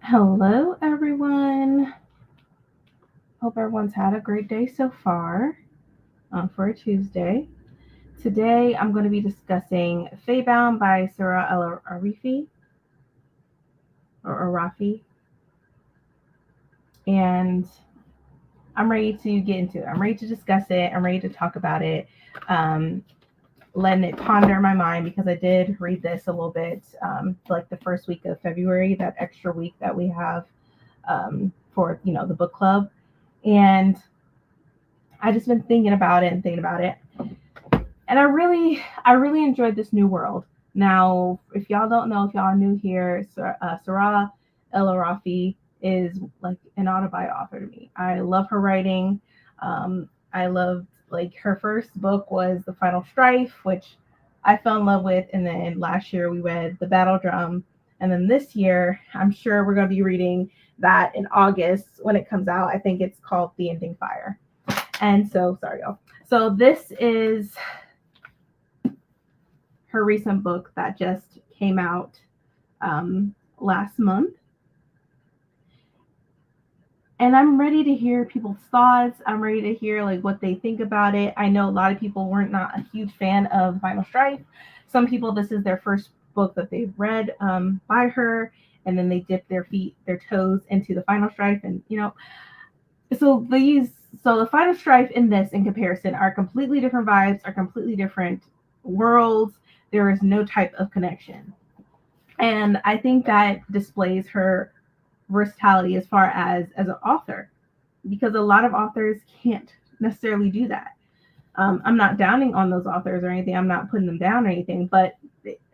Hello, everyone. Hope everyone's had a great day so far for a Tuesday. Today, I'm going to be discussing Faebound by Sarah El Arifi or Arafi, and I'm ready to get into it. I'm ready to discuss it. I'm ready to talk about it, um, letting it ponder my mind because I did read this a little bit, like the first week of February, that extra week that we have for the book club, and I just been thinking about it and thinking about it, and I really enjoyed this new world. Now, if y'all don't know, if y'all are new here, Sarah El Arafi is like an autobiography author to me. I love her writing. I loved like her first book was The Final Strife, which I fell in love with, and then last year we read The Battle Drum, and then this year I'm sure we're going to be reading that in August when it comes out. I think it's called The Ending Fire. And so, sorry, y'all. So this is her recent book that just came out last month. And I'm ready to hear people's thoughts. I'm ready to hear like what they think about it. I know a lot of people weren't not a huge fan of Final Strife. Some people, this is their first book that they've read by her, and then they dip their toes into the Final Strife, and so the Final Strife in this, in comparison, are completely different vibes, are completely different worlds. There is no type of connection. And I think that displays her versatility as far as an author, because a lot of authors can't necessarily do that. I'm not downing on those authors or anything. I'm not putting them down or anything, but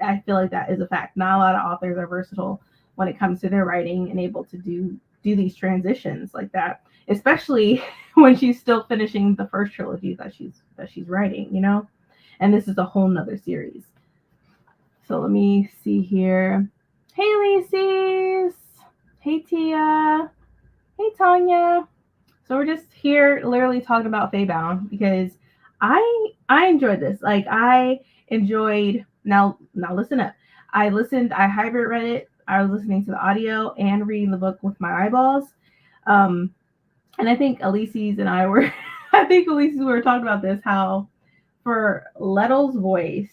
I feel like that is a fact. Not a lot of authors are versatile when it comes to their writing and able to do these transitions like that, especially when she's still finishing the first trilogy that she's writing. And this is a whole nother series. So let me see here. Hey, Lacey's. Hey, Tia. Hey, Tanya. So we're just here literally talking about Faebound because I enjoyed this. Like I enjoyed now listen up. I hybrid read it. I was listening to the audio and reading the book with my eyeballs. Um and I think Elise's and I were I think Elise's we were talking about this, how for Lettle's voice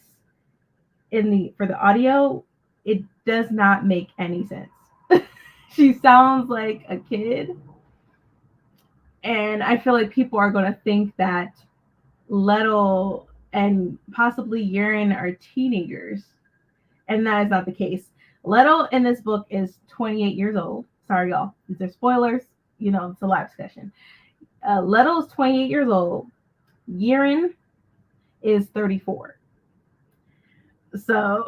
in the for the audio, it does not make any sense. She sounds like a kid, and I feel like people are going to think that Lettle and possibly Urine are teenagers, and that is not the case. Lettle in this book is 28 years old. Sorry, y'all. These are spoilers. It's a live discussion. Lettle is 28 years old. Urine is 34. So,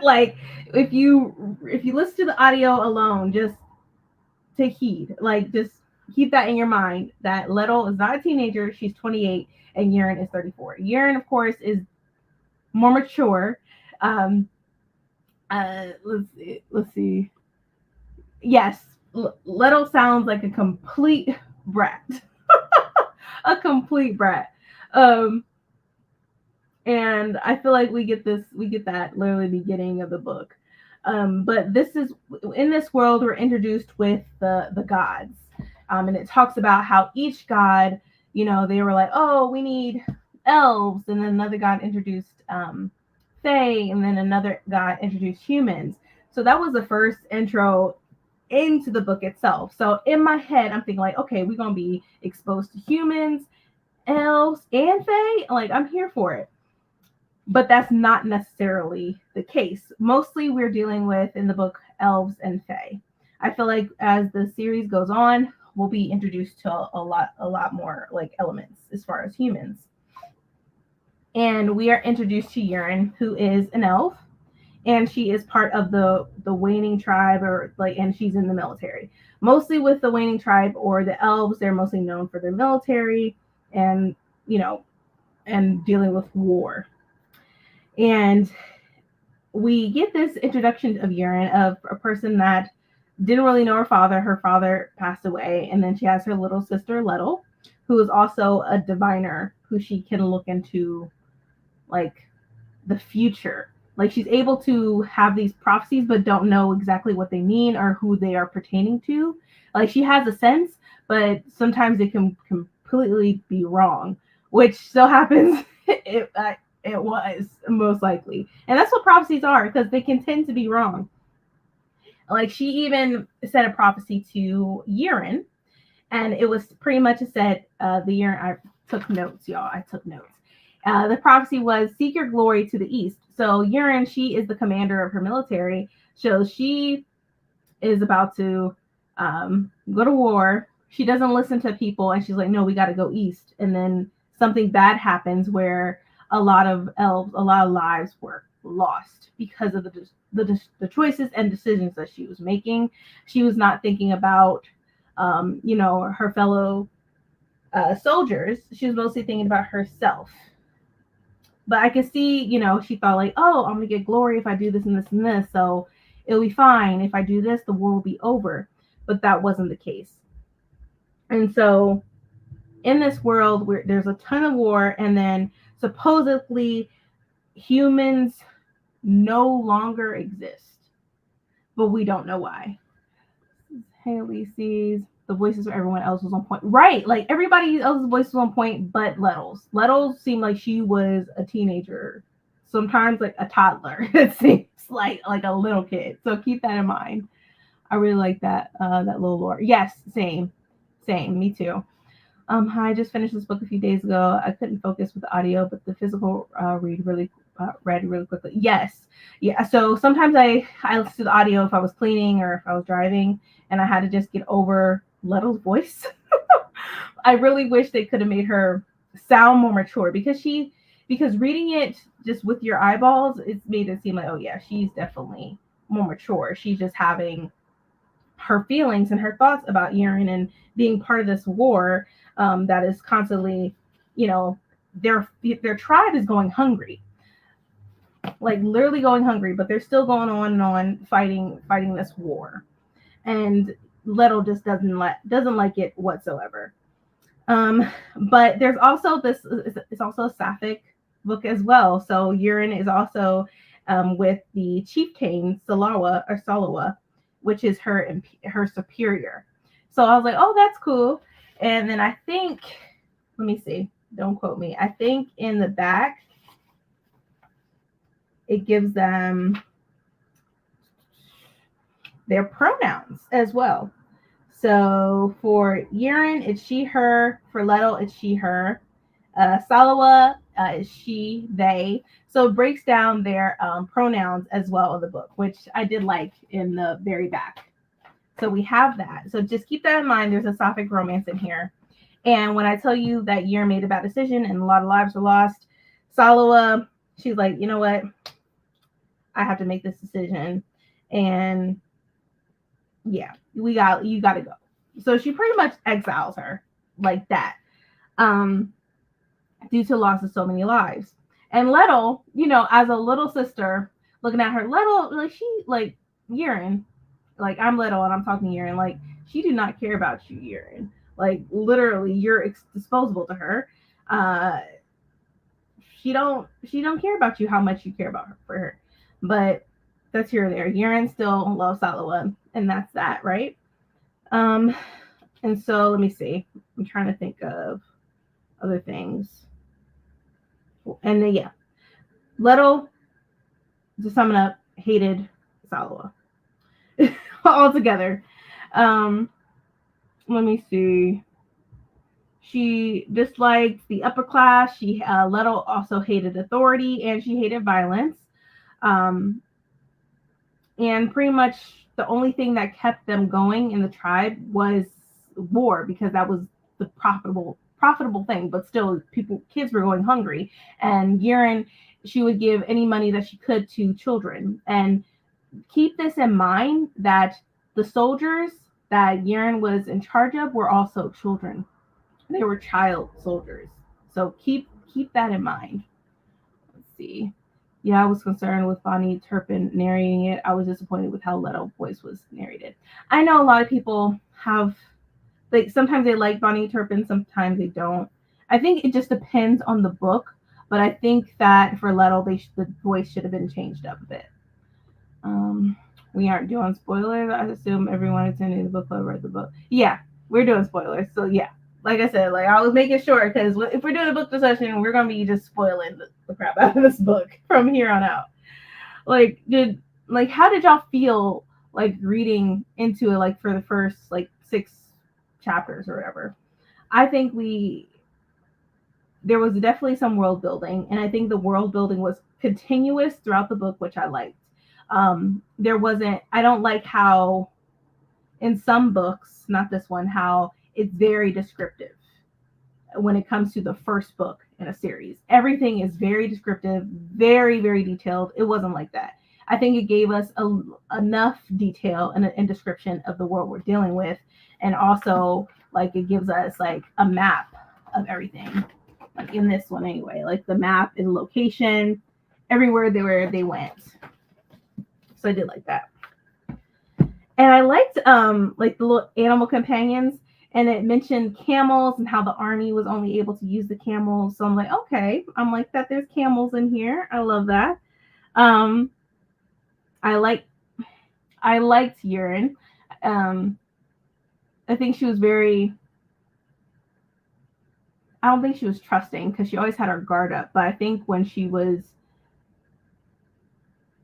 like, if you listen to the audio alone, just take heed. Like, just keep that in your mind that Lettle is not a teenager. She's 28, and Urine is 34. Urine, of course, is more mature. Um, let's see. Yes, Lettle sounds like a complete brat, a complete brat. Um, and I feel like we get that literally beginning of the book. But this is in this world we're introduced with the gods, and it talks about how each god, they were like, oh, we need elves, and then another god introduced fae, and then another god introduced humans. So that was the first intro into the book itself. So in my head, I'm thinking like, okay, we're gonna be exposed to humans, elves, and fae. Like I'm here for it. But that's not necessarily the case. Mostly we're dealing with in the book elves and fae. I feel like as the series goes on, we'll be introduced to a lot more like elements as far as humans. And we are introduced to Urine, who is an elf, and she is part of the waning tribe, or like, and she's in the military. Mostly with the waning tribe or the elves, they're mostly known for their military and and dealing with war. And we get this introduction of Urine, of a person that didn't really know her father. Her father passed away, and then she has her little sister Lettle, who is also a diviner, who she can look into like the future. Like she's able to have these prophecies, but don't know exactly what they mean or who they are pertaining to. Like she has a sense, but sometimes it can completely be wrong, which so happens it was most likely, and that's what prophecies are because they can tend to be wrong. Like she even said a prophecy to Urin, and it was pretty much said the Urin. I took notes, y'all. I took notes. The prophecy was seek your glory to the east. So Urin, she is the commander of her military. So she is about to go to war. She doesn't listen to people, and she's like, "No, we got to go east." And then something bad happens where a lot of elves, a lot of lives were lost because of the choices and decisions that she was making. She was not thinking about, her fellow soldiers. She was mostly thinking about herself. But I could see, she thought like, oh, I'm gonna get glory if I do this and this and this, so it'll be fine. If I do this, the war will be over. But that wasn't the case. And so in this world where there's a ton of war, and then supposedly humans no longer exist, but we don't know why. Haley sees the voices of everyone else was on point. Right, like everybody else's voice was on point, but Lettle's. Lettle's seemed like she was a teenager, sometimes like a toddler. It seems like a little kid. So keep that in mind. I really like that little lore. Yes, same. Me too. I just finished this book a few days ago. I couldn't focus with the audio, but the physical read really quickly. Yes, yeah. So sometimes I listen to the audio if I was cleaning or if I was driving, and I had to just get over Lettle's voice. I really wish they could have made her sound more mature because reading it just with your eyeballs, it's made it seem like, oh yeah, she's definitely more mature. She's just having her feelings and her thoughts about Urin and being part of this war that is constantly, their tribe is going hungry, like literally going hungry, but they're still going on and on fighting this war, and Little just doesn't like it whatsoever. But there's also it's also a sapphic book as well. So Urin is also with the chieftain Salawa, which is her superior. So I was like, oh, that's cool. And then I think, let me see, don't quote me. I think in the back it gives them their pronouns as well. So for Urin, it's she, her. For Lettle, it's she, her. Salawa is she, they. So it breaks down their pronouns as well in the book, which I did like in the very back. So we have that. So just keep that in mind. There's a sapphic romance in here. And when I tell you that Urin made a bad decision and a lot of lives were lost, Salawa, she's like, you know what? I have to make this decision. And yeah, you got to go. So she pretty much exiles her like that, due to loss of so many lives. And Lettle, as a little sister, looking at her, Lettle, like she, like Urin, like I'm Lettle and I'm talking to Urin, like she do not care about you, Urin. Like literally, you're disposable to her. She don't care about you how much you care about her for her, but that's here or there. Urin still loves Salawa, and that's that, right? And so let me see. I'm trying to think of other things. And then yeah, Lettle, to sum it up, hated Salawa altogether. Let me see. She disliked the upper class. Lettle also hated authority, and she hated violence. And pretty much the only thing that kept them going in the tribe was war, because that was the profitable thing. But still, kids were going hungry, and Urin, she would give any money that she could to children. And keep this in mind that the soldiers that Urin was in charge of were also children. They were child soldiers. So keep that in mind. Let's see. Yeah, I was concerned with Bonnie Turpin narrating it. I was disappointed with how Lettle's voice was narrated. I know a lot of people have, like, sometimes they like Bonnie Turpin, sometimes they don't. I think it just depends on the book. But I think that for Lettle, the voice should have been changed up a bit. We aren't doing spoilers. I assume everyone attending the book club read the book. Yeah, we're doing spoilers. So yeah, like I said, like I was making sure because if we're doing a book discussion, we're gonna be just spoiling the crap out of this book from here on out. Like, how did y'all feel like reading into it like for the first like 6 chapters or whatever? I think there was definitely some world building, and I think the world building was continuous throughout the book, which I liked. There wasn't. I don't like how in some books, not this one, how it's very descriptive when it comes to the first book in a series. Everything is very descriptive, very, very detailed. It wasn't like that. I think it gave us enough detail and description of the world we're dealing with, and also like it gives us like a map of everything. Like in this one anyway, like the map and location, everywhere they went. So I did like that. And I liked like the little animal companions, and it mentioned camels and how the army was only able to use the camels. So I'm like, okay, I'm like that. There's camels in here. I love that. I liked Urine. I think she was very. I don't think she was trusting because she always had her guard up. But I think when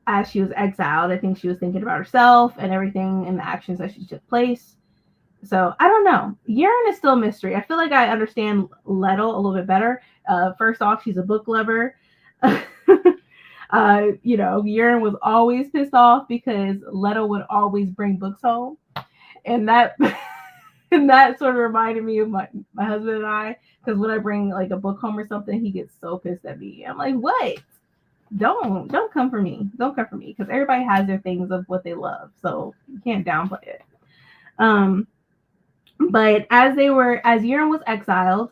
as she was exiled, I think she was thinking about herself and everything and the actions that she took place. So I don't know. Urine is still a mystery. I feel like I understand Lettle a little bit better. First off, she's a book lover. Urine was always pissed off because Lettle would always bring books home, and that and that sort of reminded me of my husband and I. Because when I bring like a book home or something, he gets so pissed at me. I'm like, what? Don't come for me. Don't come for me because everybody has their things of what they love, so you can't downplay it. But as Urine was exiled,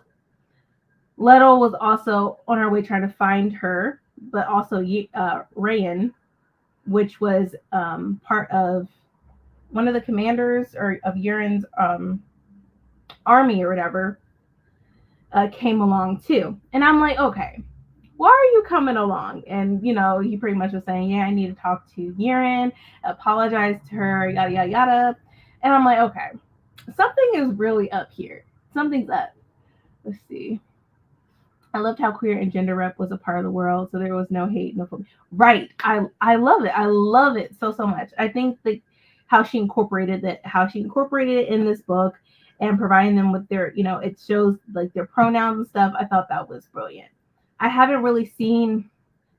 Lettle was also on her way trying to find her, but also Rayan, which was part of one of the commanders of Urine's army or whatever, came along too. And I'm like, okay, why are you coming along? And, he pretty much was saying, yeah, I need to talk to Urine, apologize to her, yada, yada, yada. And I'm like, okay, something is really up here. Something's up. Let's see. I loved how queer and gender rep was a part of the world, so there was no hate, no phobia. Right. I love it. I love it so much. I think how she incorporated it in this book and providing them with their, it shows like their pronouns and stuff. I thought that was brilliant. I haven't really seen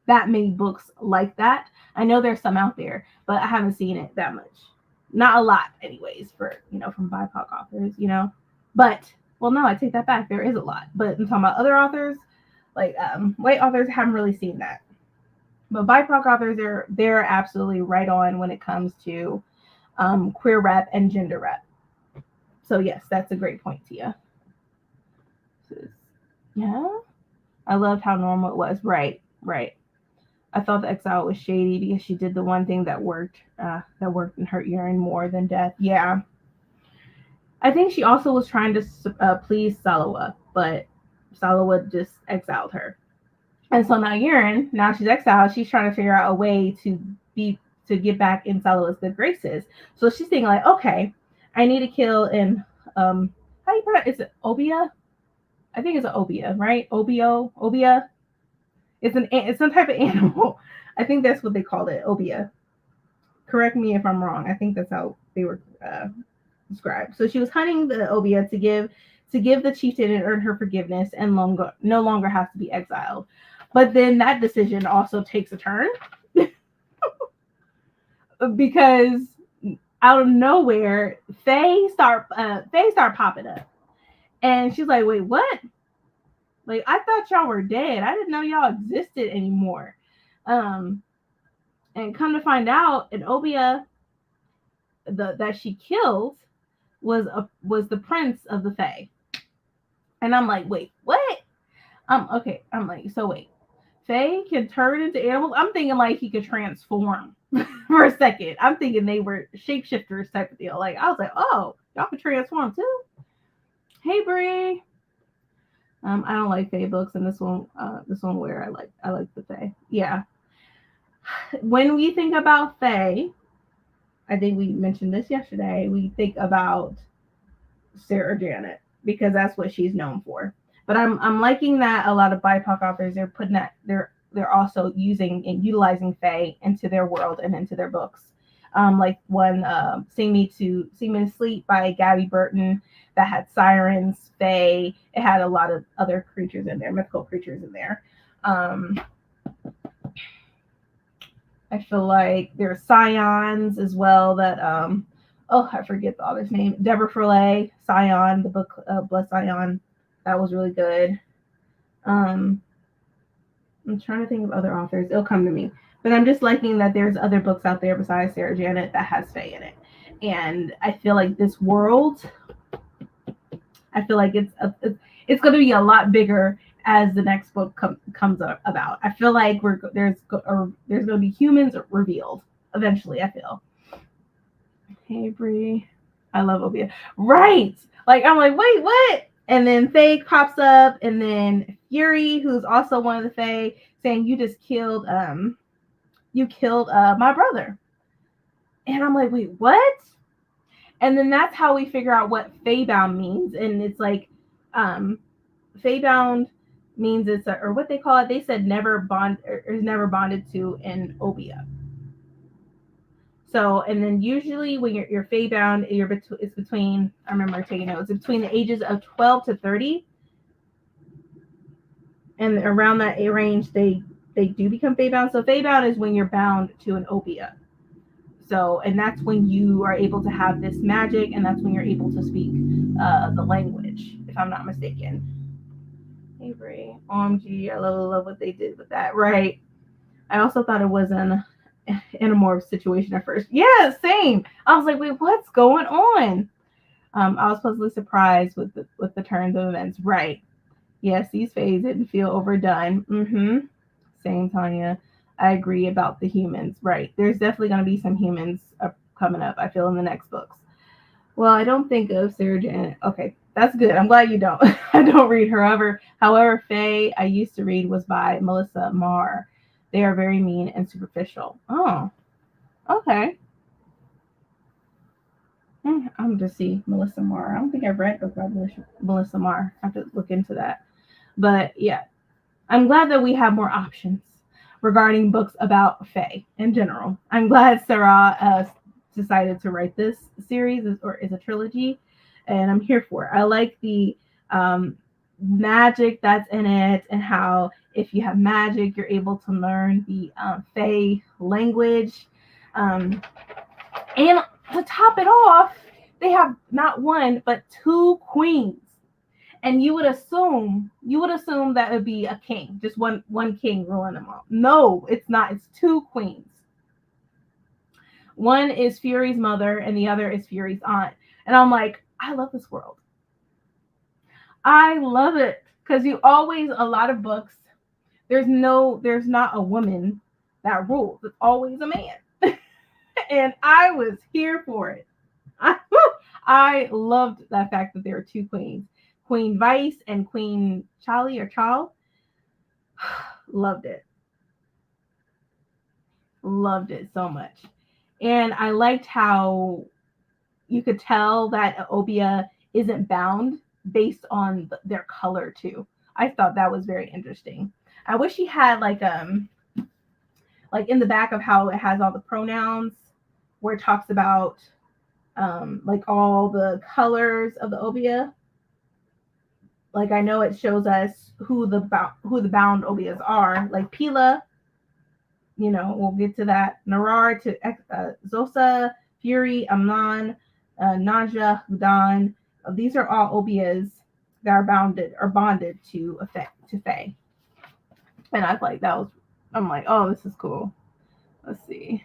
that many books like that. I know there's some out there, but I haven't seen it that much. Not a lot, anyways, for from BIPOC authors, But no, I take that back. There is a lot, but I'm talking about other authors, like white authors, haven't really seen that. But BIPOC authors, they're absolutely right on when it comes to queer rep and gender rep. So yes, that's a great point, Tia. Yeah, I loved how normal it was. Right. I thought the exile was shady because she did the one thing that worked and hurt Urine more than death. Yeah. I think she also was trying to please Salawa, but Salawa just exiled her. And so now Urine, now she's exiled, she's trying to figure out a way to get back in Salawa's good graces. So she's thinking like, okay, I need to kill how do you pronounce it? Is it Obia? I think it's an Obia, right? Obia. It's some type of animal. I think that's what they called it, Obia. Correct me if I'm wrong. I think that's how they were described. So she was hunting the Obia to give the chieftain and earn her forgiveness and no longer has to be exiled. But then that decision also takes a turn because out of nowhere, Faye start popping up, and she's like, "Wait, what? Like, I thought y'all were dead. I didn't know y'all existed anymore." And come to find out, an Obia that she killed was the prince of the Fae. And I'm like, wait, what? Okay. I'm like, so wait, Fae can turn into animals? I'm thinking like he could transform for a second. I'm thinking they were shapeshifters type of deal. Like, I was like, oh, y'all can transform too? Hey, Bree. I don't like Fae books, and this one where I like the Fae. Yeah. When we think about Fae, I think we mentioned this yesterday. We think about Sarah Janet because that's what she's known for. But I'm liking that a lot of BIPOC authors are putting that they're also using and utilizing Fae into their world and into their books. Like one Sing Me to Sleep by Gabby Burton that had sirens, Fae. It had a lot of other creatures in there, mythical creatures in there. I feel like there's scions as well that oh, I forget the author's name. Deborah Froley, Scion, the book Blood Scion. That was really good. Um, I'm trying to think of other authors. It'll come to me. But I'm just liking that there's other books out there besides Sarah Janet that has Fae in it. And I feel like this world, I feel like it's going to be a lot bigger as the next book comes about. I feel like there's going to be humans revealed eventually. I feel. Hey Bree, I love Obia. Right, like I'm like, wait, what? And then Faye pops up, and then Fury, who's also one of the Fae, saying you just killed my brother. And I'm like, wait, what? And then that's how we figure out what Faebound means. And it's like, Faebound means or what they call it. They said never bond or is never bonded to an Obia. So, and then usually when you're Faebound, it's between, I remember taking notes, it's between the ages of 12 to 30. And around that range, they do become Faebound. So Faebound is when you're bound to an Obia. So, and that's when you are able to have this magic, and that's when you're able to speak the language, if I'm not mistaken. Avery, OMG, I love what they did with that. Right. I also thought it was an Animorph situation at first. Yeah, same. I was like, wait, what's going on? I was pleasantly surprised with the turns of events. Right. Yes, these phases didn't feel overdone. Mm-hmm. Same, Tanya. I agree about the humans. Right. There's definitely going to be some humans coming up, I feel, in the next books. Well, I don't think of Sarah Janet. Okay, that's good. I'm glad you don't. I don't read her. However, Faye I used to read was by Melissa Marr. They are very mean and superficial. Oh, okay. I'm just see Melissa Marr. I don't think I've read books by Melissa Marr. I have to look into that. But yeah, I'm glad that we have more options regarding books about Fae in general. I'm glad Sarah decided to write this series or is a trilogy, and I'm here for it. I like the magic that's in it, and how if you have magic, you're able to learn the Fae language. And to top it off, they have not one but two queens. And you would assume that it would be a king, just one king ruling them all. No, it's not. It's two queens. One is Fury's mother, and the other is Fury's aunt. And I'm like, I love this world. I love it because a lot of books, there's not a woman that rules. It's always a man. And I was here for it. I loved that fact that there are two queens. Queen Vice and Queen Charlie or Chal. Loved it. Loved it so much. And I liked how you could tell that Obia isn't bound based on their color too. I thought that was very interesting. I wish he had like in the back of how it has all the pronouns where it talks about like all the colors of the Obia. Like I know it shows us who the bound Obias are, like Pila. We'll get to that. Narar to Zosa, Fury, Amnon, Naja, Hudan. These are all Obias that are bonded to Fae. And I like that was. I'm like, oh, this is cool. Let's see.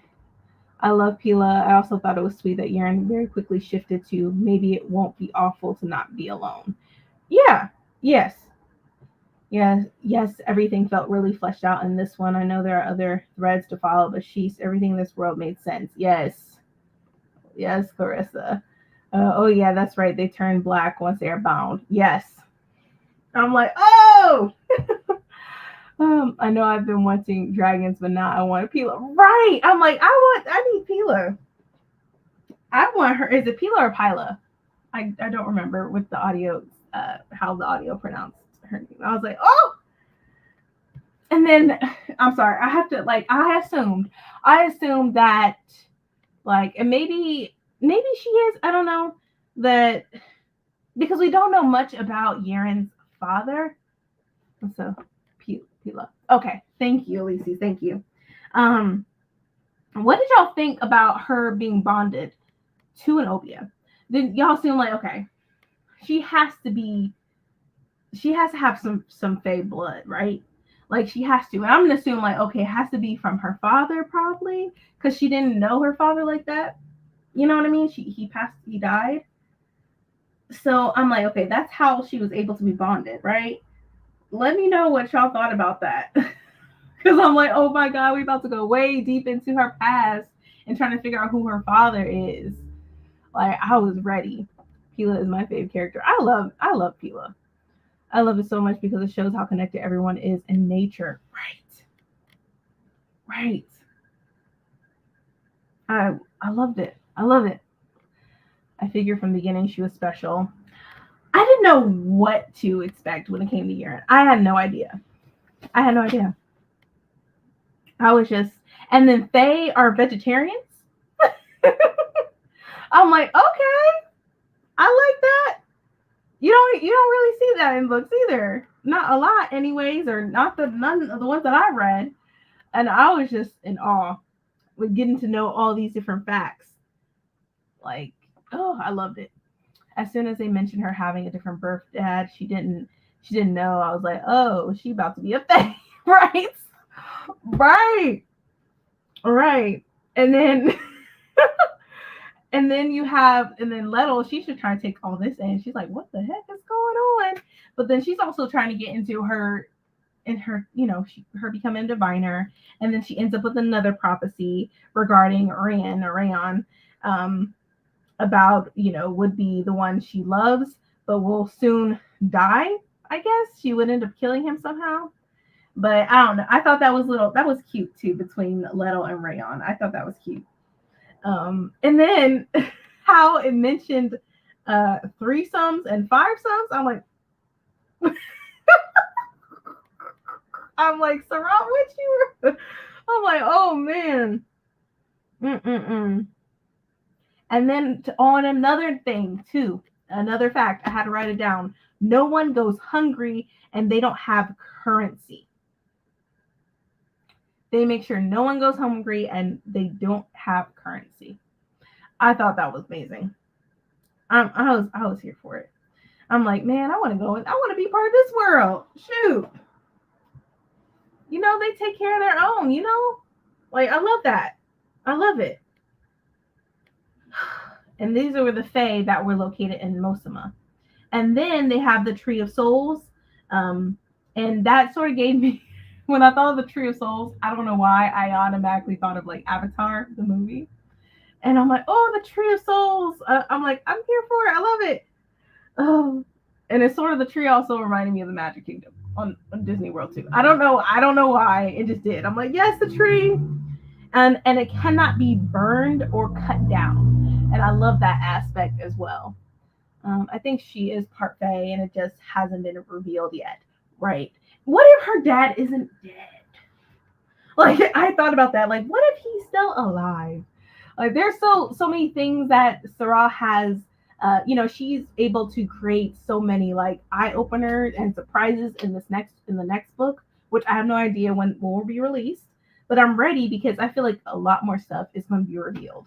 I love Pila. I also thought it was sweet that Yaren very quickly shifted to maybe it won't be awful to not be alone. Yeah. Yes. Yes, everything felt really fleshed out in this one. I know there are other threads to follow, but everything in this world made sense. Yes, Clarissa. Oh yeah, that's right. They turn black once they are bound. Yes. I'm like, oh. I know I've been wanting dragons, but now I want Pila. Right. I'm like, I need Pila. I want her. Is it Pila or Pila? I don't remember with the audio, how the audio pronounced her name. I was like, oh. And then I'm sorry, I have to like I assumed that like, and maybe she is, I don't know, that because we don't know much about Yaren's father. So Pila. Okay, thank you, Elise. Thank you. What did y'all think about her being bonded to an Obia? Did y'all seem like, okay, she has to have some Fae blood, right? Like she has to. And I'm gonna assume like, okay, it has to be from her father probably, because she didn't know her father like that. You know what I mean? He died. So I'm like, okay, that's how she was able to be bonded, right? Let me know what y'all thought about that. Because I'm like, oh my God, we about to go way deep into her past and trying to figure out who her father is. Like, I was ready. Pila is my favorite character. I love Pila. I love it so much because it shows how connected everyone is in nature. Right. I loved it. I love it. I figured from the beginning she was special. I didn't know what to expect when it came to Yaren. I had no idea. I was just, and then Fae are vegetarians. I'm like, okay, I like that. You don't really see that in books either. Not a lot, anyways, or none of the ones that I read. And I was just in awe with getting to know all these different facts. Like, oh, I loved it. As soon as they mentioned her having a different birth dad, she didn't know. I was like, oh, she about to be a Fae, right? Right. And then and then Lettel, she should try to take all this in. She's like, what the heck is going on? But then she's also trying to get into her, her becoming a diviner. And then she ends up with another prophecy regarding Rayon, about, would be the one she loves, but will soon die. I guess she would end up killing him somehow. But I don't know. I thought that was cute too, between Lettel and Rayon. I thought that was cute. And then how it mentioned threesomes and fivesomes. I'm like, Sarah, what you were? I'm like, oh man. And then on another thing too, another fact, I had to write it down. No one goes hungry and they don't have currency. They make sure no one goes hungry and they don't have currency. I thought that was amazing. I was here for it. I'm like, man, I want to go and I want to be part of this world. Shoot. They take care of their own, Like, I love that. I love it. And these are the Fae that were located in Mosima. And then they have the Tree of Souls. And that sort of gave me, when I thought of the Tree of Souls, I don't know why, I automatically thought of like Avatar, the movie. And I'm like, oh, the Tree of Souls. I'm like, I'm here for it. I love it. Oh, and it's sort of the tree also reminded me of the Magic Kingdom on Disney World too. I don't know why. It just did. I'm like, yes, the tree. And it cannot be burned or cut down. And I love that aspect as well. I think she is part Fae and it just hasn't been revealed yet. Right. What if her dad isn't dead? Like, I thought about that. Like, what if he's still alive? Like, there's so many things that Sarah has. She's able to create so many like eye openers and surprises in the next book, which I have no idea when will be released. But I'm ready because I feel like a lot more stuff is going to be revealed.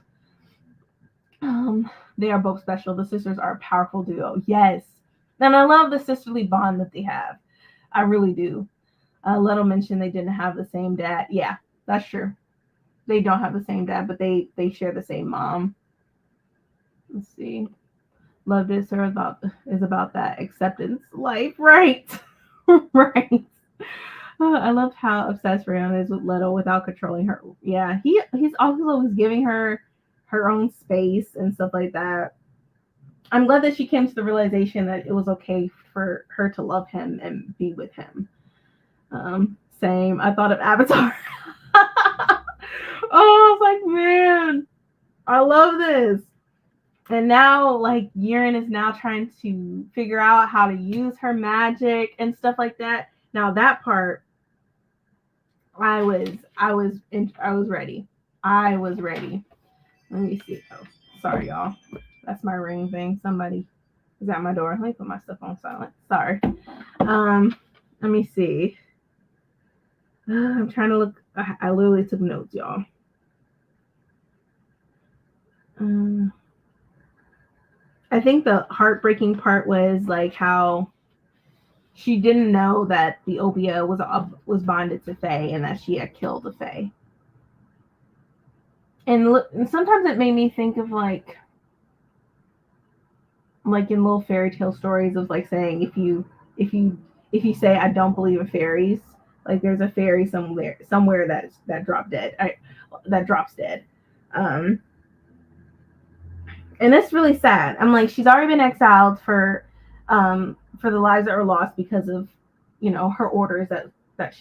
They are both special. The sisters are a powerful duo. Yes, and I love the sisterly bond that they have. I really do. Lettel mentioned they didn't have the same dad. Yeah, that's true. They don't have the same dad, but they share the same mom. Let's see. Love this or is about that acceptance life, right? Right. I loved how obsessed Rayon is with Lettel without controlling her. Yeah, he's also was giving her own space and stuff like that. I'm glad that she came to the realization that it was okay for her to love him and be with him. Same. I thought of Avatar. Oh, I was like, man, I love this. And now, like, Yiren is now trying to figure out how to use her magic and stuff like that. Now that part, I was ready. I was ready. Let me see. Oh, sorry, y'all. That's my ring thing. Somebody is at my door. Let me put my stuff on silent. Sorry. Let me see. I'm trying to look. I literally took notes, y'all. I think the heartbreaking part was like how she didn't know that the Obia was bonded to Fae and that she had killed the Fae. And sometimes it made me think of like in little fairy tale stories of like saying if you say I don't believe in fairies, like there's a fairy somewhere that dropped dead. That drops dead. And it's really sad. I'm like, she's already been exiled for the lives that were lost because of, her orders that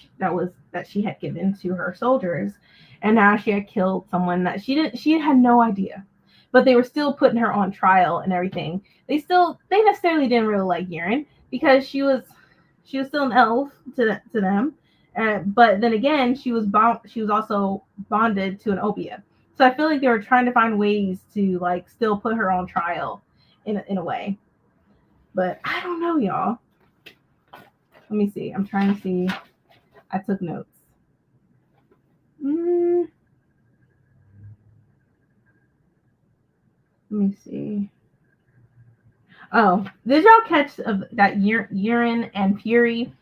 she had given to her soldiers, and now she had killed someone that she had no idea, but they were still putting her on trial and everything. They necessarily didn't really like Yiren because she was still an elf to them, but then again she was also bonded to an Obia. So I feel like they were trying to find ways to like still put her on trial in a way. But I don't know, y'all. Let me see. I'm trying to see. I took notes. Let me see. Oh, did y'all catch of that Yiren and Fury?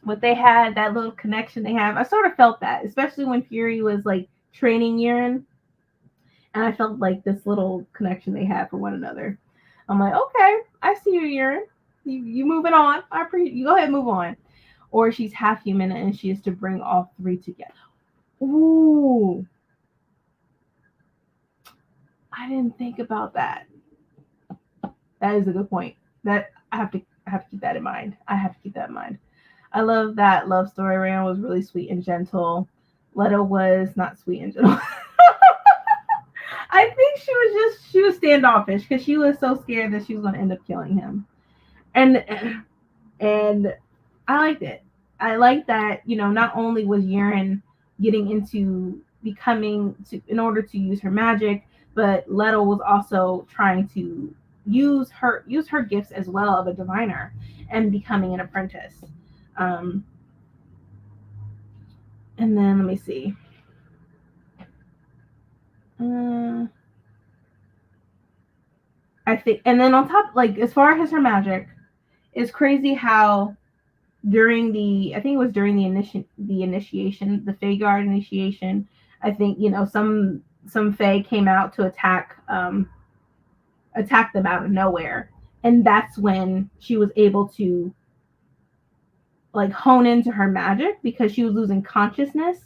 What they had, that little connection they have. I sort of felt that, especially when Fury was like training Yiren. And I felt like this little connection they had for one another. I'm like, okay, I see you, Yiren. You moving on. You go ahead and move on. Or she's half human and she is to bring all three together. Ooh. I didn't think about that. That is a good point. That I have to keep that in mind. I have to keep that in mind. I love that love story. Rand was really sweet and gentle. Leto was not sweet and gentle. I think she was standoffish because she was so scared that she was going to end up killing him. And I liked it. I like that, not only was Yiren getting into in order to use her magic, but Leto was also trying to use her gifts as well of a diviner and becoming an apprentice. And then let me see. I think, and then on top, like as far as her magic, it's crazy how during I think it was during the initiation, the Faeguard initiation, I think some Fae came out to attack them out of nowhere, and that's when she was able to like hone into her magic because she was losing consciousness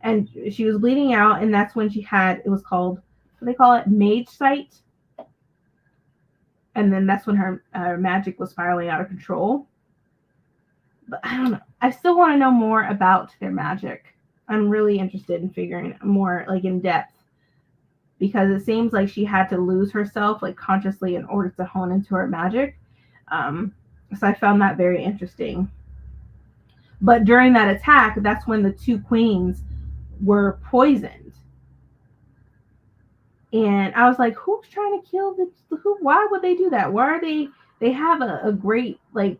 and she was bleeding out, and that's when it was called, what do they call it, mage sight, and then that's when her magic was spiraling out of control. But I don't know. I still want to know more about their magic. I'm really interested in figuring more like in depth because it seems like she had to lose herself like consciously in order to hone into her magic. So I found that very interesting. But during that attack, that's when the two queens were poisoned. And I was like, who's trying to kill who? Why would they do that? Why are they have a great, like,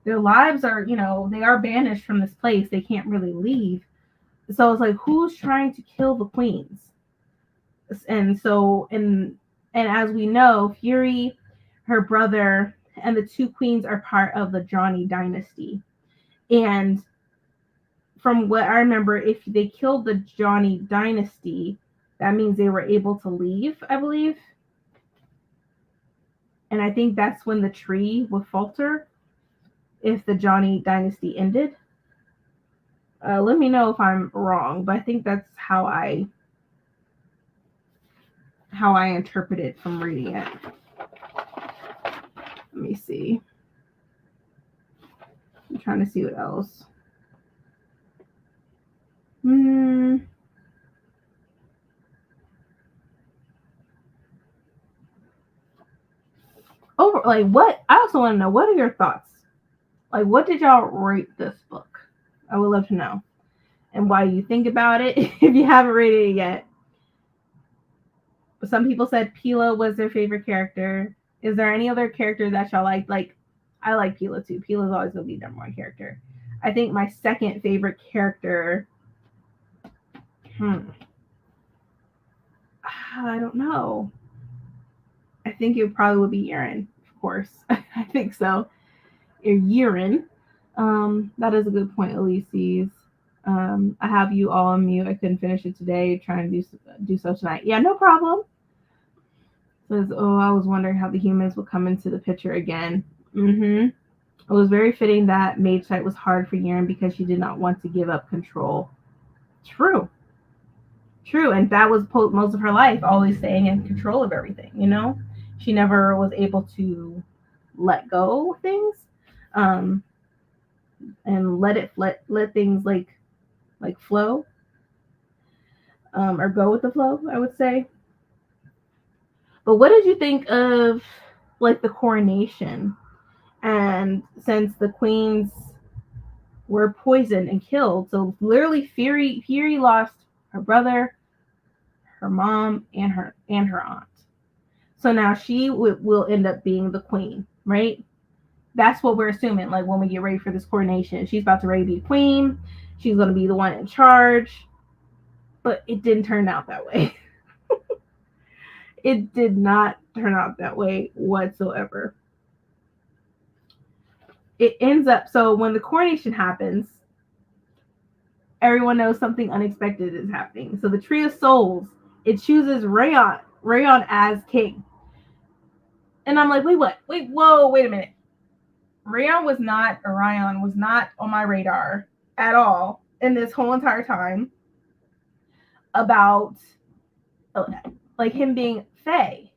their lives are, they are banished from this place. They can't really leave. So it's like, who's trying to kill the queens? And so, and as we know, Fury, her brother, and the two queens are part of the Johnny dynasty. And from what I remember, if they killed the Johnny dynasty, that means they were able to leave, I believe. And I think that's when the tree would falter if the Johnny dynasty ended. Let me know if I'm wrong, but I think that's how I interpret it from reading it. Let me see. I'm trying to see what else. Over, like, what? I also want to know, what are your thoughts? Like, what did y'all rate this book? I would love to know. And why you think about it if you haven't rated it yet. Some people said Pila was their favorite character. Is there any other character that y'all like? Like, I like Pila too. Pila's always gonna be number one character. I think my second favorite character. I don't know. I think it probably would be Urine, of course. I think so. Urine. That is a good point, Elise's. I have you all on mute. I couldn't finish it today. Trying to do so tonight. Yeah, no problem. Says, oh, I was wondering how the humans would come into the picture again. It was very fitting that Mage Sight was hard for Urine because she did not want to give up control. True. And that was most of her life, always staying in control of everything, you know? She never was able to let go of things, and let things like flow, or go with the flow, I would say. But what did you think of like the coronation? And since the queens were poisoned and killed, so literally Fury lost her brother, her mom, and her aunt. So now she will end up being the queen, right? That's what we're assuming. Like when we get ready for this coronation, she's about to ready to be queen. She's going to be the one in charge. But it didn't turn out that way. It did not turn out that way whatsoever. It ends up, so when the coronation happens, everyone knows something unexpected is happening. So the Tree of Souls, it chooses Rayon as king. And I'm like, wait, what? Wait a minute. Orion was not on my radar at all in this whole entire time about like him being Fae.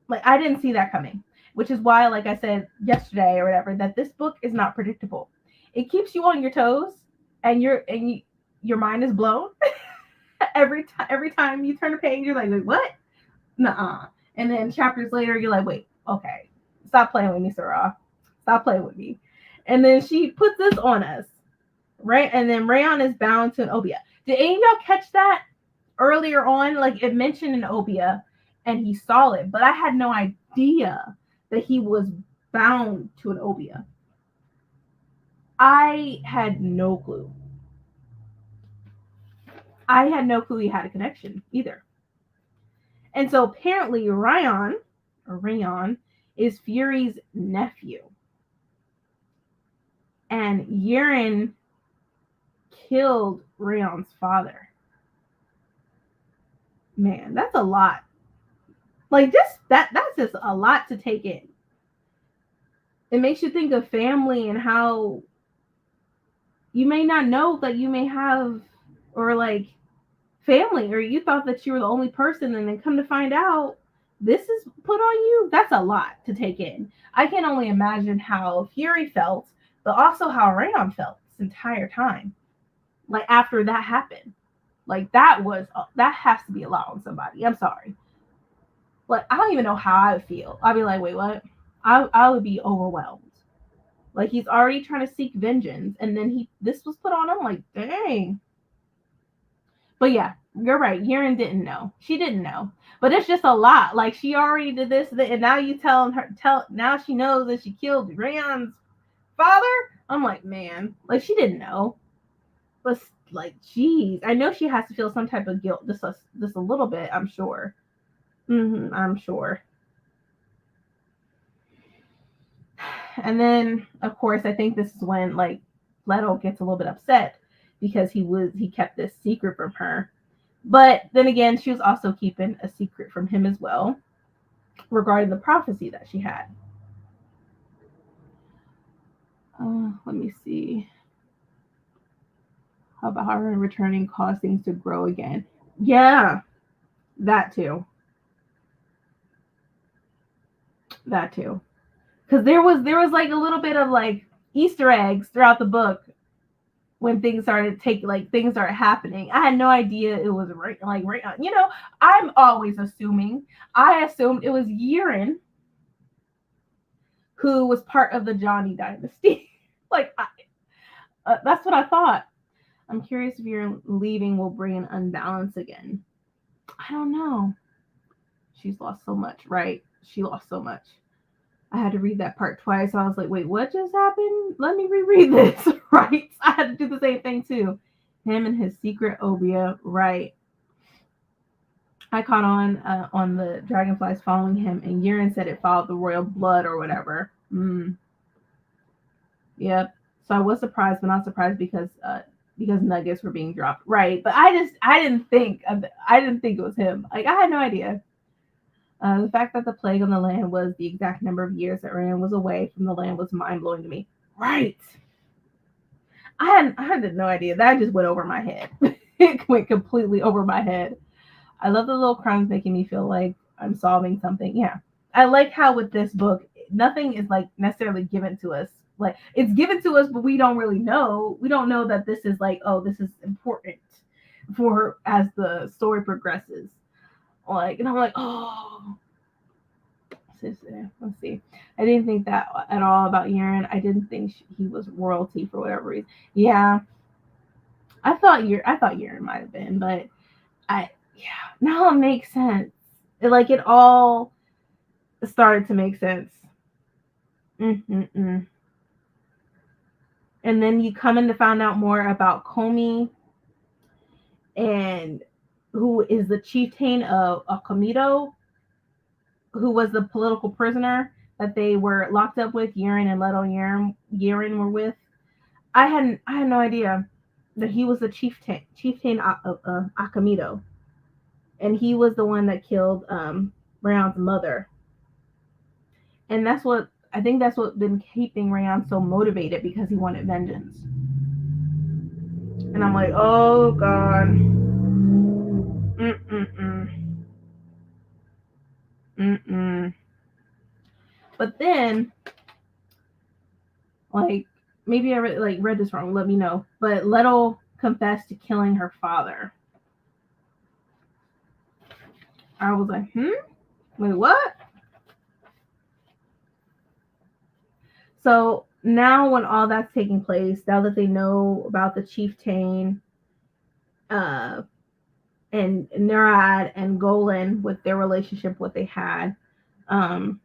Like I didn't see that coming, which is why, like I said yesterday or whatever, that this book is not predictable. It keeps you on your toes, and your mind is blown every time you turn a page. You're like, wait, what? Nuh-uh. And then chapters later, you're like, wait, okay, stop playing with me, Sarah. Stop playing with me. And then she puts this on us, right? And then Rayon is bound to an Obia. Did any of y'all catch that earlier on? Like it mentioned an Obia, and he saw it, but I had no idea that he was bound to an Obia. I had no clue. I had no clue he had a connection either. And so apparently Rayon is Fury's nephew. And Urine killed Rayon's father. Man, that's a lot. Like that's just a lot to take in. It makes you think of family and how you may not know that you may have, or like family, or you thought that you were the only person, and then come to find out this is put on you. That's a lot to take in. I can only imagine how Fury felt, but also how Rayon felt this entire time. Like after that happened, like that has to be a lot on somebody. I'm sorry. Like I don't even know how I would feel. I'd be like, wait, what? I would be overwhelmed. Like he's already trying to seek vengeance, and then this was put on him. Like, dang. But yeah, you're right. Urine didn't know. She didn't know. But it's just a lot. Like she already did this, and now you now she knows that she killed Rayon's father. I'm like, man, like she didn't know. But like, geez, I know she has to feel some type of guilt, just a little bit. I'm sure. I'm sure. And then, of course, I think this is when like Leto gets a little bit upset because he kept this secret from her. But then again, she was also keeping a secret from him as well regarding the prophecy that she had. Let me see. How about her returning caused things to grow again? Yeah, that too. That too. Because there was like a little bit of like Easter eggs throughout the book when things started happening. I had no idea it was right. I'm always assuming. I assumed it was Yiren who was part of the Johnny dynasty. That's what I thought. I'm curious if your leaving will bring an unbalance again. I don't know. She's lost so much, right? She lost so much. I had to read that part twice. I was like, wait, what just happened? Let me reread this, right? I had to do the same thing too. Him and his secret Obia, right? I caught on the dragonflies following him, and Yiren said it followed the royal blood or whatever. Yep. So I was surprised, but not surprised because nuggets were being dropped, right? But I didn't think it was him. Like I had no idea. The fact that the plague on the land was the exact number of years that Rand was away from the land was mind blowing to me. Right. I had no idea. That just went over my head. It went completely over my head. I love the little crimes making me feel like I'm solving something. Yeah. I like how with this book, nothing is like necessarily given to us. Like it's given to us, but we don't really know. We don't know that this is like, oh, this is important for her as the story progresses. And I'm like, oh, let's see. I didn't think that at all about Yiren. I didn't think he was royalty for whatever reason. Yeah, I thought Yiren might have been, but now it makes sense. It all started to make sense. Mm-mm-mm. And then you come in to find out more about Comey, and who is the chieftain of Akamito, who was the political prisoner that they were locked up with. Yiren and Leto Yiren were with. I had no idea that he was the chieftain of Akamito, and he was the one that killed Rayon's mother. And that's what been keeping Rayon so motivated, because he wanted vengeance. And I'm like, oh god. Mm-mm. But then, like, maybe I read this wrong. Let me know. But Leto confessed to killing her father. I was like, wait, what? So now, when all that's taking place, now that they know about the chieftain, and Nerad and Golan with their relationship, what they had, I'm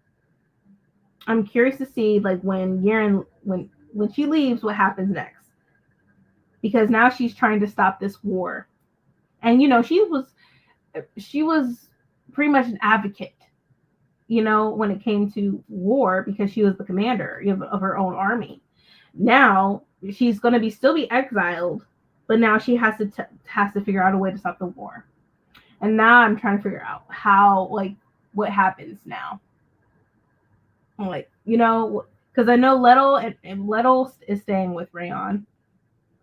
curious to see like when Yiren when she leaves, what happens next, because now she's trying to stop this war, and she was pretty much an advocate, when it came to war, because she was the commander of her own army. Now she's going to still be exiled, but now she has to figure out a way to stop the war. And now I'm trying to figure out how, what happens now. Because I know Leto is staying with Rayon,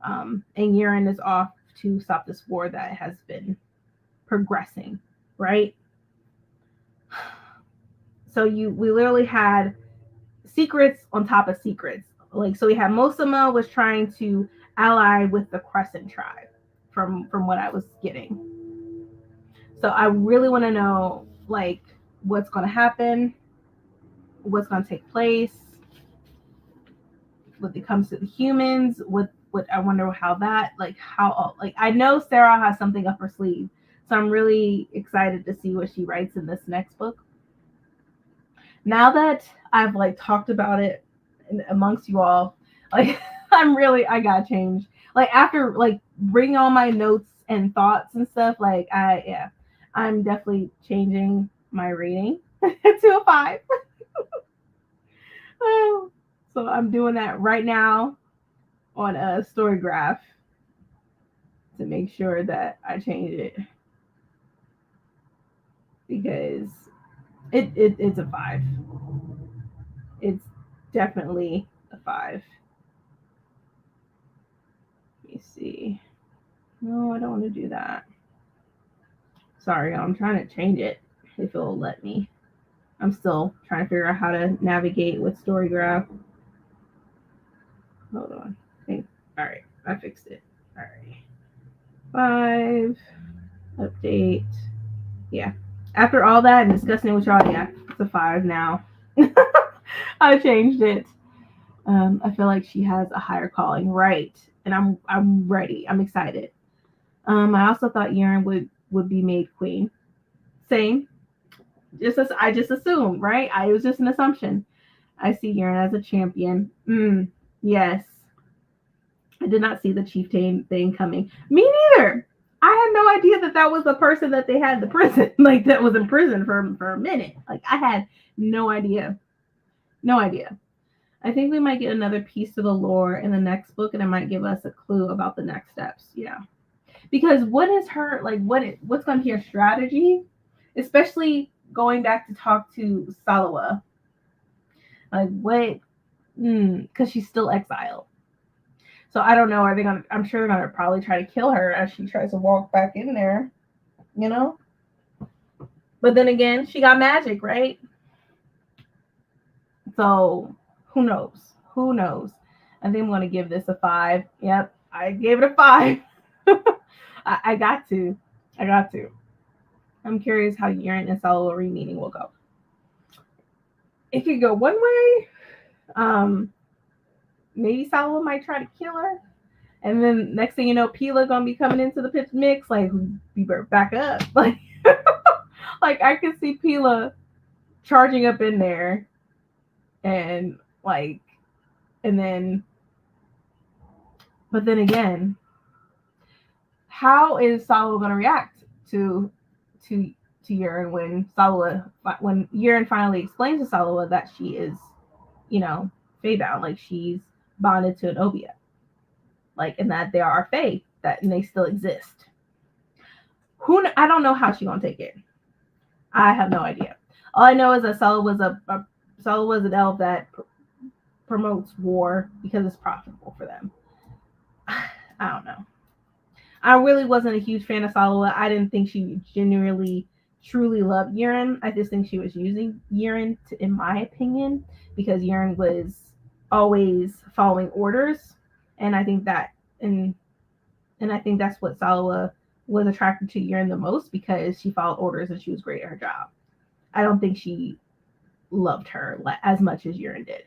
and Yiren is off to stop this war that has been progressing, right? So we literally had secrets on top of secrets. So we had Mosama was trying to ally with the Crescent tribe, from what I was getting. So I really want to know what's going to happen, what's going to take place, when it comes to the humans. What I wonder how that I know Sarah has something up her sleeve, so I'm really excited to see what she writes in this next book. Now that I've talked about it amongst you all, I gotta change. After bringing all my notes and thoughts and stuff, I'm definitely changing my rating to a 5. So I'm doing that right now on a Storygraph to make sure that I change it, because it's a 5. It's definitely a 5. Let me see. No, I don't want to do that. Sorry, I'm trying to change it if it'll let me. I'm still trying to figure out how to navigate with StoryGraph. Hold on. Okay. All right. I fixed it. All right. 5. Update. Yeah. After all that and discussing it with y'all, yeah, it's a 5 now. I changed it. I feel like she has a higher calling, right? And I'm ready. I'm excited. I also thought Yaren would be made queen. Same. Just as I just assumed, right? It was just an assumption. I see Yaren as a champion. Yes. I did not see the chieftain thing coming. Me neither. I had no idea that was the person that they had in the prison, like that was in prison for a minute. Like I had no idea. No idea. I think we might get another piece to the lore in the next book, and it might give us a clue about the next steps. Yeah, because what is her like? What's going to be her strategy, especially going back to talk to Salawa? Like what? Because she's still exiled. So I don't know. Are they gonna? I'm sure they're gonna probably try to kill her as she tries to walk back in there. You know. But then again, she got magic, right? So who knows? Who knows? I think I'm gonna give this a 5. Yep, I gave it a 5. I got to. I got to. I'm curious how Yaren and Salawa re-meeting will go. It could go one way. Maybe Salawa might try to kill her. And then next thing you know, Pila gonna be coming into the pitch mix. Like, we better back up. Like, like I can see Pila charging up in there, and like, and then, but then again, how is Salawa gonna react to Yaren when Yaren finally explains to Salawa that she is, Faebound, like she's bonded to an Obia, like, and that they are Fae, and they still exist. I don't know how she's gonna take it. I have no idea. All I know is that Salawa was an elf that promotes war because it's profitable for them. I don't know. I really wasn't a huge fan of Salawa. I didn't think she genuinely, truly loved Yaren. I just think she was using Yaren, in my opinion, because Yaren was always following orders, and I think that, and I think that's what Salawa was attracted to Yaren the most, because she followed orders and she was great at her job. I don't think she loved her as much as Yaren did.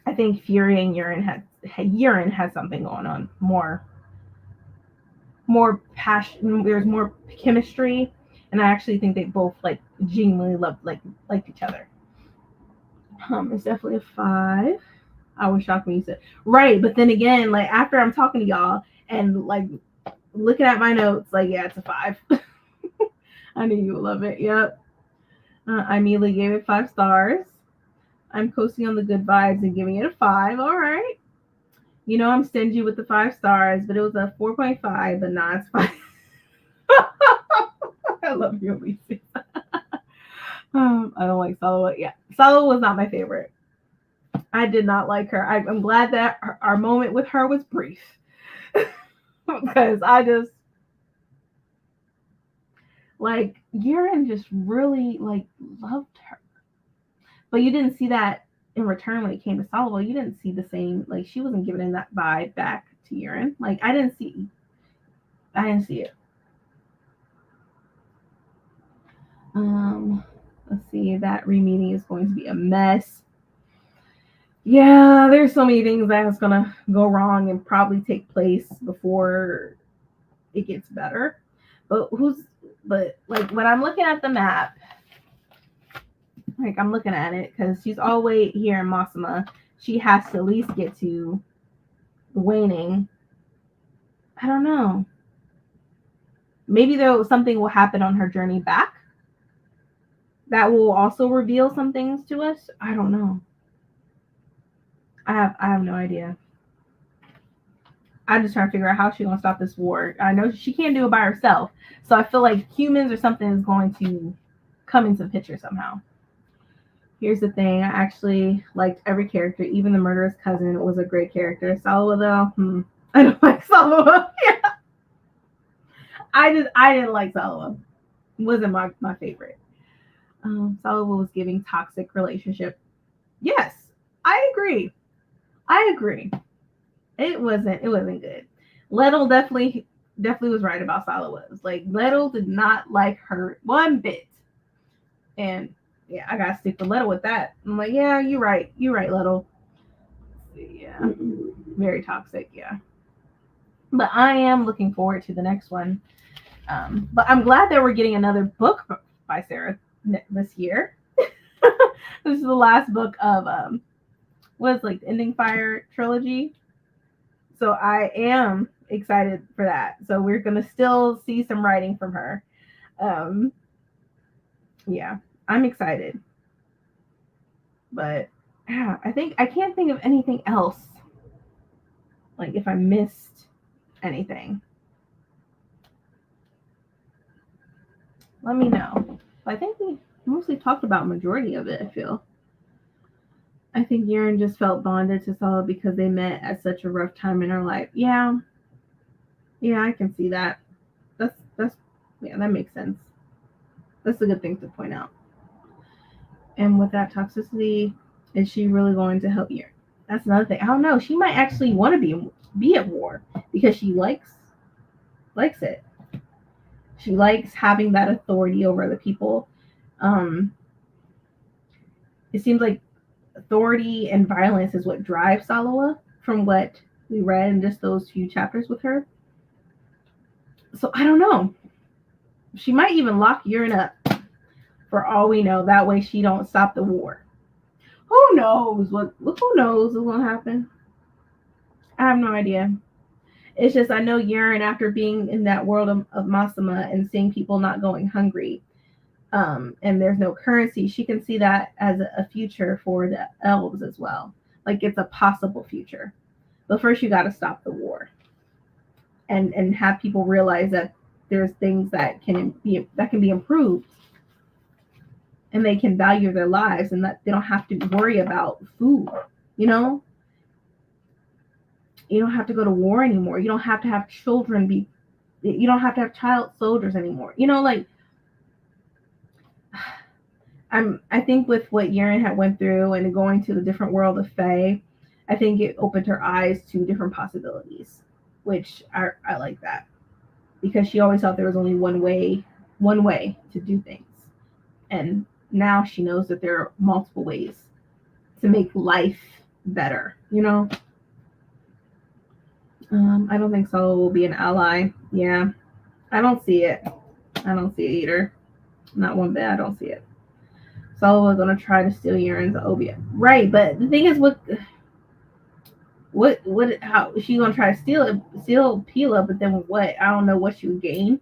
I think Fury and Yaren had something going on, more passion. There's more chemistry, and I actually think they both genuinely liked each other. It's definitely a 5. I was shocked when you said right, but then again, after I'm talking to y'all and looking at my notes, yeah, it's a 5. I knew you would love it. Yep. I immediately gave it 5 stars. I'm coasting on the good vibes and giving it a 5. All right. I'm stingy with the 5 stars, but it was a 4.5, but nah, it's 5. I love you, Alicia. I don't like Salawa. Yeah, Salawa was not my favorite. I did not like her. I'm glad that our moment with her was brief. Because I just, Yaren just really, loved her. But you didn't see that in return when it came to Salawa. You didn't see the same, she wasn't giving that vibe back to Yaren. I didn't see it. Let's see, that re-meeting is going to be a mess. Yeah, there's so many things that's gonna go wrong and probably take place before it gets better. But when I'm looking at the map, I'm looking at it because she's all the way here in Masama. She has to at least get to Waning. I don't know. Maybe something will happen on her journey back that will also reveal some things to us. I don't know. I have no idea. I'm just trying to figure out how she's gonna stop this war. I know she can't do it by herself, so I feel like humans or something is going to come into the picture somehow. Here's the thing: I actually liked every character, even the murderous cousin was a great character. Salawa though, I don't like Salawa. Yeah. I didn't like Salawa. Wasn't my favorite. Sullivan was giving toxic relationship. Yes, I agree. I agree. It wasn't good. Lettle definitely was right about Solowez. Like Lettle did not like her one bit. And yeah, I gotta stick with Lettle with that. I'm like, yeah, you're right. You're right, Lettle. Yeah. Very toxic, yeah. But I am looking forward to the next one. But I'm glad that we're getting another book by Sarah this year. This is the last book of what is like the Ending Fire trilogy. So I am excited for that. So we're gonna still see some writing from her. Um, yeah, I'm excited. But yeah, I think I can't think of anything else. Like if I missed anything, let me know. But I think we mostly talked about majority of it. I feel. I think Yaren just felt bonded to Sala because they met at such a rough time in her life. Yeah, yeah, I can see that. That's yeah, that makes sense. That's a good thing to point out. And with that toxicity, is she really going to help you? That's another thing. I don't know. She might actually want to be at war because she likes it. She likes having that authority over the people. Um, it seems like authority and violence is what drives Salawa from what we read in just those few chapters with her. So I don't know. She might even lock Urine up for all we know. That way she don't stop the war. Who knows who knows what's gonna happen? I have no idea. It's just I know Urine after being in that world of Masama and seeing people not going hungry, and there's no currency, she can see that as a future for the elves as well. Like it's a possible future. But first you gotta stop the war and have people realize that there's things that can be improved and they can value their lives and that they don't have to worry about food, you know? You don't have to go to war anymore. You don't have to have children be you don't have to have child soldiers anymore. Like I think with what Yaren had went through and going to the different world of Fae, I think it opened her eyes to different possibilities, which I like that because she always thought there was only one way to do things, and now she knows that there are multiple ways to make life better. I don't think Solo will be an ally. Yeah, I don't see it. I don't see it either. Not one bit. I don't see it. Solo was gonna try to steal Uran's Obia. Right, but the thing is, how she's gonna try to steal Pila, but then what? I don't know what she would gain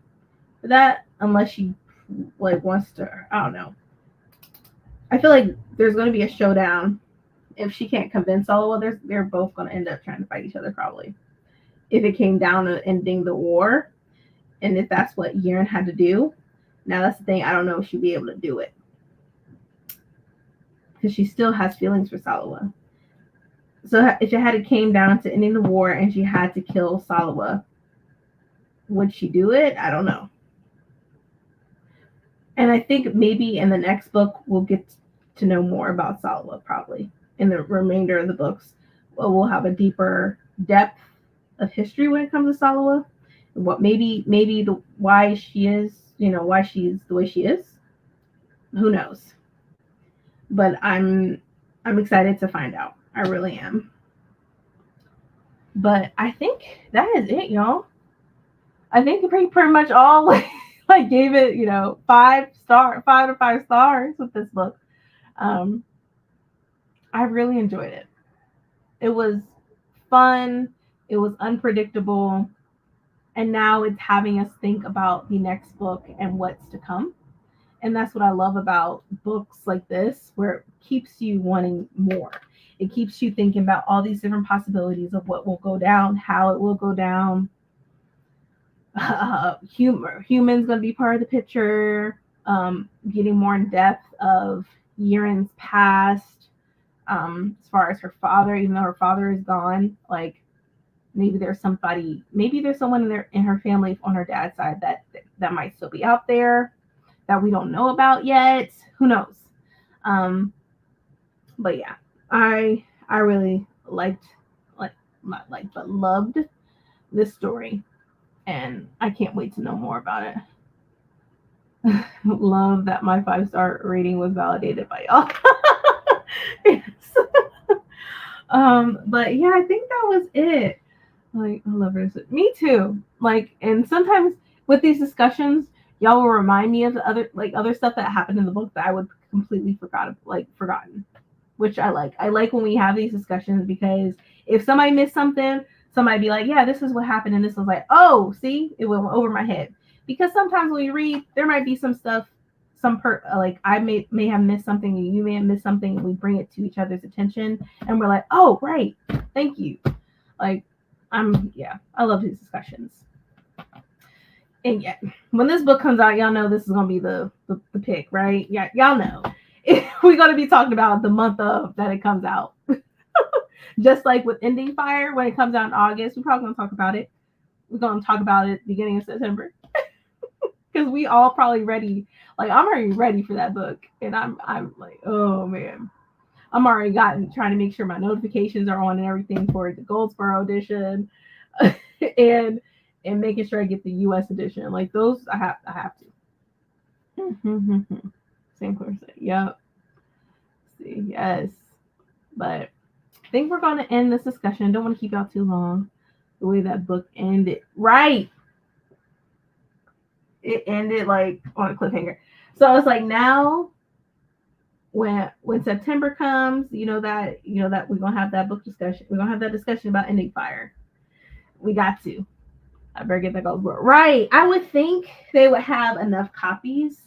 for that unless she like wants to. I don't know. I feel like there's gonna be a showdown. If she can't convince Solo, they're both gonna end up trying to fight each other probably. If it came down to ending the war, and if that's what Yurin had to do, now that's the thing. I don't know if she'd be able to do it because she still has feelings for Salawa. So if it had came down to ending the war and she had to kill Salawa, would she do it? I don't know. And I think maybe in the next book we'll get to know more about Salawa. Probably in the remainder of the books, we'll have a deeper depth of history when it comes to Salawa. What maybe the why she is, why she's the way she is. Who knows? But I'm excited to find out. I really am. But I think that is it, y'all. I think pretty much all like gave it, 5 to 5 stars with this book. I really enjoyed it. It was fun. It was unpredictable. And now it's having us think about the next book and what's to come. And that's what I love about books like this, where it keeps you wanting more. It keeps you thinking about all these different possibilities of what will go down, how it will go down. Humans going to be part of the picture. Getting more in depth of Yiren's past, as far as her father, even though her father is gone. Like maybe there's someone in her family on her dad's side that might still be out there that we don't know about yet. Who knows? Um, but yeah, I really like not liked but loved this story, and I can't wait to know more about it. Love that my 5-star rating was validated by y'all. Yes. But yeah, I think that was it. Like, I love this. Me too. Like, and sometimes with these discussions, y'all will remind me of the other stuff that happened in the book that I would completely forgotten, which I like. I like when we have these discussions because if somebody missed something, somebody be like, "Yeah, this is what happened," and this was like, "Oh, see, it went over my head." Because sometimes when you read, there might be some stuff, like I may have missed something, and you may have missed something, and we bring it to each other's attention, and we're like, "Oh, right, thank you." Like, I love these discussions. And yeah, when this book comes out, y'all know this is gonna be the pick, right? Yeah, y'all know. We're gonna be talking about the month of that it comes out. Just like with Ending Fire, when it comes out in August, we're probably gonna talk about it. We're gonna talk about it beginning of September. Because we all probably ready. Like, I'm already ready for that book. And I'm like, oh man. I'm already trying to make sure my notifications are on and everything for the Goldsboro edition. and making sure I get the US edition. Like, those I have to. Same course. Yep. See, yes. But I think we're gonna end this discussion. Don't want to keep y'all too long. The way that book ended. Right. It ended like on a cliffhanger. So it's like now when September comes, you know that we're gonna have that book discussion. We're gonna have that discussion about Ending Fire. We got to. I better get that gold book. Right. I would think they would have enough copies.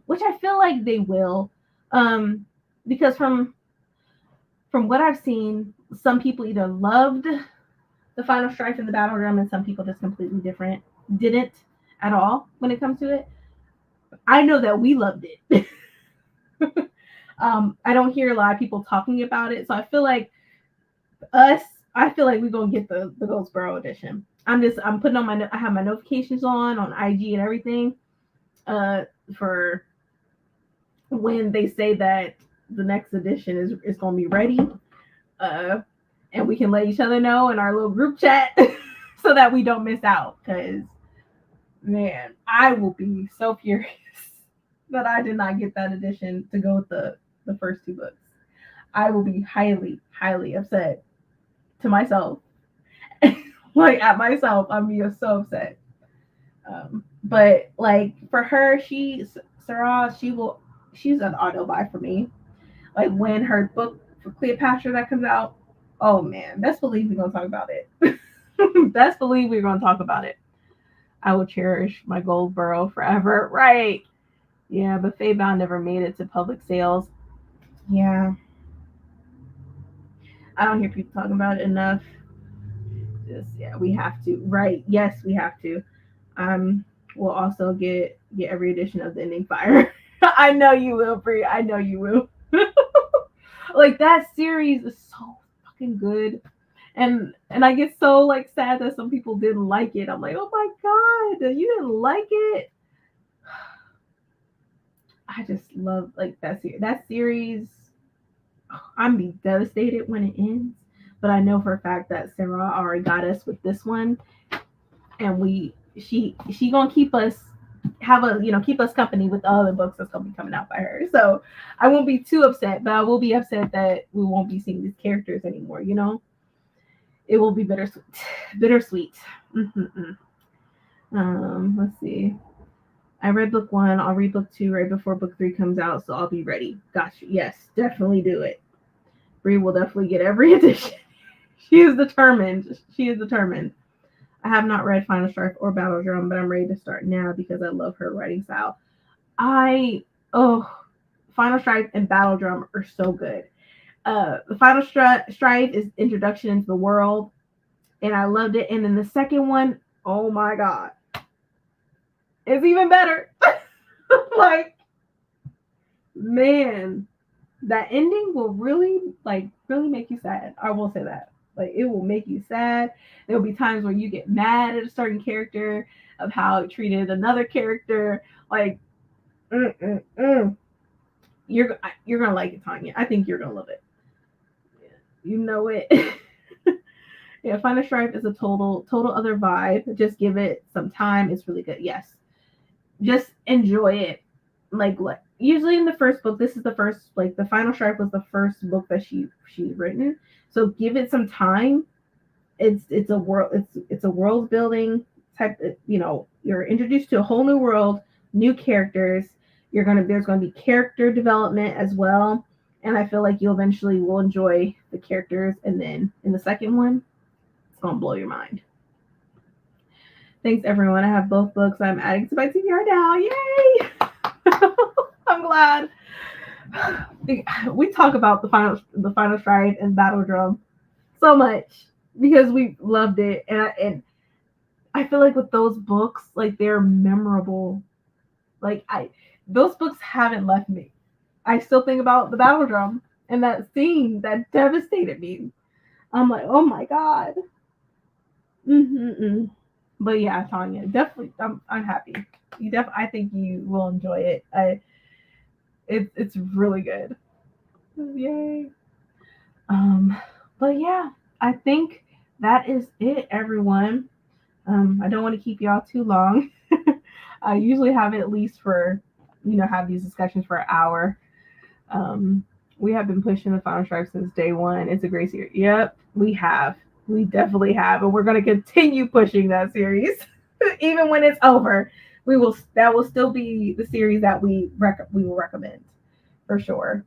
Which I feel like they will. Because from what I've seen, some people either loved the Final Strife and the Battle Drum, and some people just completely didn't at all when it comes to it. I know that we loved it. I don't hear a lot of people talking about it, so I feel like we're gonna get the Goldsboro edition. I'm putting on I have my notifications on IG and everything, for when they say that the next edition is gonna be ready, and we can let each other know in our little group chat so that we don't miss out. Because man, I will be so furious that I did not get that edition to go with the first two books. I will be highly, highly upset to myself. Like, at myself, I'm be so upset. But like, for her, Sarah, she's an auto buy for me. Like, when her book for Cleopatra that comes out, oh man, best believe we're gonna talk about it. Best believe we're gonna talk about it. I will cherish my Goldsboro forever. Right. Yeah, but Faebound never made it to public sales. Yeah. I don't hear people talking about it enough. Yeah, we have to. Right. Yes, we have to. We'll also get every edition of the Ending Fire. I know you will, Brie. I know you will. Like, that series is so fucking good. And I get so like sad that some people didn't like it. I'm like, oh my god, you didn't like it. I just love like that series. That series, I'm be devastated when it ends. But I know for a fact that Sarah already got us with this one, and she gonna keep us keep us company with the other books that's gonna be coming out by her. So I won't be too upset, but I will be upset that we won't be seeing these characters anymore. It will be bittersweet. Bittersweet. Mm-hmm. Let's see. I read book 1. I'll read book 2 right before book 3 comes out, so I'll be ready. Gotcha. Yes, definitely do it. Bree will definitely get every edition. She is determined. I have not read Final Strife or Battle Drum, but I'm ready to start now because I love her writing style. Final Strife and Battle Drum are so good. The Final Strife is introduction into the world, and I loved it. And then the second one, oh my god, it's even better. Like, man, that ending will really make you sad. I will say that. Like, it will make you sad. There will be times where you get mad at a certain character of how it treated another character. Like, You're gonna like it, Tanya. I think you're gonna love it. You know it. Yeah, Final Stripe is a total other vibe. Just give it some time. It's really good. Yes, just enjoy it. Like what? Usually in the first book, this is the first. Like the Final Stripe was the first book that she's written. So give it some time. It's a world. It's a world building type. You're introduced to a whole new world, new characters. There's gonna be character development as well. And I feel like you eventually will enjoy the characters. And then in the second one, it's gonna blow your mind. Thanks, everyone. I have both books I'm adding to my TBR now. Yay! I'm glad. We talk about the final stride and Battle Drum so much because we loved it, and I feel like with those books, like they're memorable. Like those books haven't left me. I still think about the Battle Drum and that scene that devastated me. I'm like, oh my god. Mm-hmm. But yeah, Tanya, definitely, I'm happy. I think you will enjoy it. It's really good. Yay. Um, but yeah, I think that is it, everyone. I don't want to keep y'all too long. I usually have it at least for, have these discussions for an hour. We have been pushing the Final Stripe since day one. It's a great series. Yep, we have. We definitely have, and we're going to continue pushing that series, even when it's over. We will. That will still be the series that we will recommend for sure.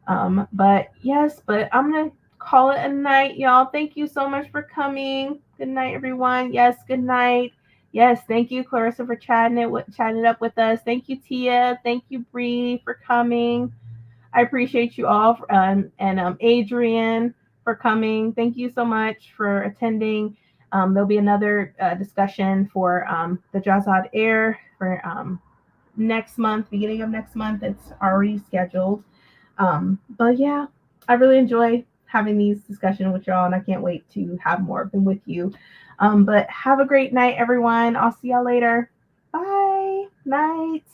But yes, but I'm gonna call it a night, y'all. Thank you so much for coming. Good night, everyone. Yes, good night. Yes, thank you, Clarissa, for chatting it up with us. Thank you, Tia. Thank you, Bree, for coming. I appreciate you all, and Adrian for coming. Thank you so much for attending. There'll be another discussion for the Jazad Air for next month, beginning of next month. It's already scheduled. But yeah, I really enjoy having these discussions with y'all, and I can't wait to have more of them with you. But have a great night, everyone. I'll see y'all later. Bye. Night.